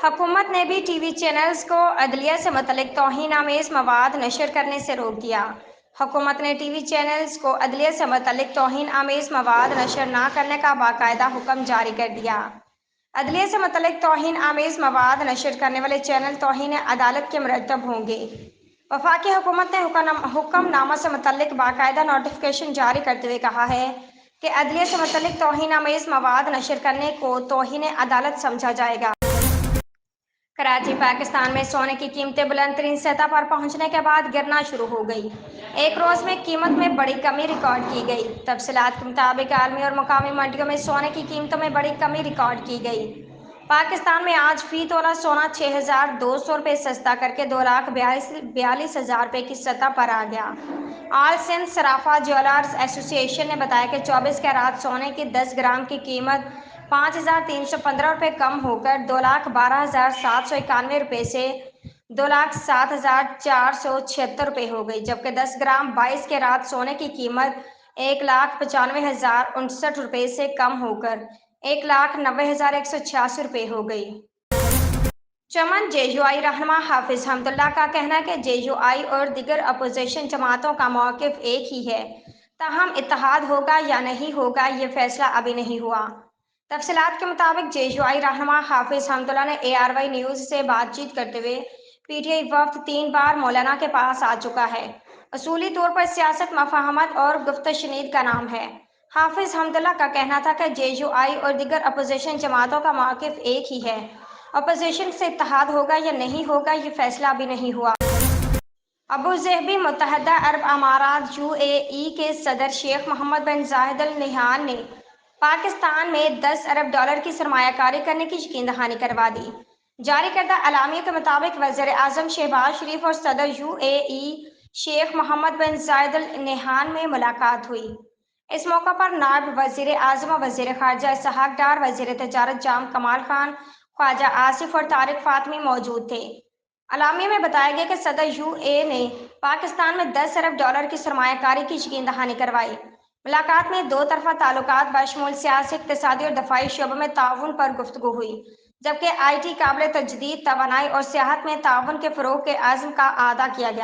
हुकूमत ने भी टीवी चैनल्स को अदलिया से मुतल्लिक तौहीन आमेज़ मवाद नशर करने से रोक दिया। हुकूमत ने टीवी चैनल्स को अदलिया से मुतल्लिक तौहीन आमेज़ मवाद नशर न करने का बाकायदा हुक्म जारी कर दिया। अदलिया से मुतल्लिक तौहीन आमेज़ मवाद नशर करने वाले चैनल तौहीन अदालत के मुरतब होंगे। वफाकी हुकूमत ने हुक्मनामा से मुतल्लिक बाकायदा नोटिफिकेशन जारी करते हुए कहा है कि अदलिया से मुतल्लिक तौहीन आमेज़ मवाद नशर करने को तौहीन अदालत समझा जाएगा। कराची पाकिस्तान में सोने की कीमतें बुलंद तरीन सतह पर पहुंचने के बाद गिरना शुरू हो गई। एक रोज़ में कीमत में बड़ी कमी रिकॉर्ड की गई। तफसीलात के मुताबिक आलमी और मुकामी मंडियों में सोने की कीमतों में बड़ी कमी रिकॉर्ड की गई। पाकिस्तान में आज फी तोला सोना 6,200 रुपये सस्ता करके 2,42,000 रुपये की सतह पर आ गया। ऑल सिंध सराफा ज्वेलर्स एसोसिएशन ने बताया कि 24 कैरात सोने की 10 ग्राम की कीमत 5,315 रुपये कम होकर 2,12,791 रुपये से 2,07,476 रुपये हो गई, जबकि 10 ग्राम 22 कैरात सोने की कीमत 1,95,069 रुपये से कम होकर 1,90,186 रुपये हो गई। चमन जेयूआई रहनुमा हाफिज हमदुल्ला का कहना है कि जेयूआई और दिगर अपोजिशन जमातों का मौक़िफ़ एक ही है, ताहम इत्तेहाद होगा या नहीं होगा ये फैसला अभी नहीं हुआ। तफसीलात के मुताबिक जेयूआई रहनुमा हाफिज हमदुल्ला ने ARY न्यूज़ से बातचीत करते हुए PTI वफ़द 3 बार मौलाना के पास आ चुका है। असूली तौर पर सियासत मफाहमत और गुफ्तशनीद का नाम है। हाफिज हमदुल्ला का कहना था कि जेयूआई और दिगर अपोजिशन जमातों का मौक़िफ़ एक ही है, अपोजिशन से इत्तेहाद होगा या नहीं होगा ये फैसला अभी नहीं हुआ। अबू ज़हबी मुत्तहदा अरब अमारात UAE के सदर शेख मोहम्मद बिन जायद अल नहयान ने पाकिस्तान में 10 अरब डॉलर की सरमायाकारी करने की यकीन दहानी करवा दी। जारी करदा अलामियों के मुताबिक वज़ीर आज़म शहबाज शरीफ और सदर UAE शेख मोहम्मद बिन जायद अल नहयान में मुलाकात हुई। इस मौका पर नायब वज़ीर आज़म और वज़ीर ख़ारजा इसहाक डार, वज़ीर तजारत जाम कमाल खान, ख्वाजा आसिफ और तारिक फातमी मौजूद थे। अलामिया में बताया गया कि सदर UAE ने पाकिस्तान में 10 अरब डॉलर की सरमायाकारी की यकीन दहानी करवाई। मुलाकात में दो तरफा ताल्लुकात बशमूल सियासी, इक़्तिसादी और दफ़ाई शोबों में ताउन पर गुफ्तगू हुई, जबकि IT, काबिल तजदीद तवानाई और सियाहत में ताउन के फ़रोग़ के अज़्म का अदा किया गया।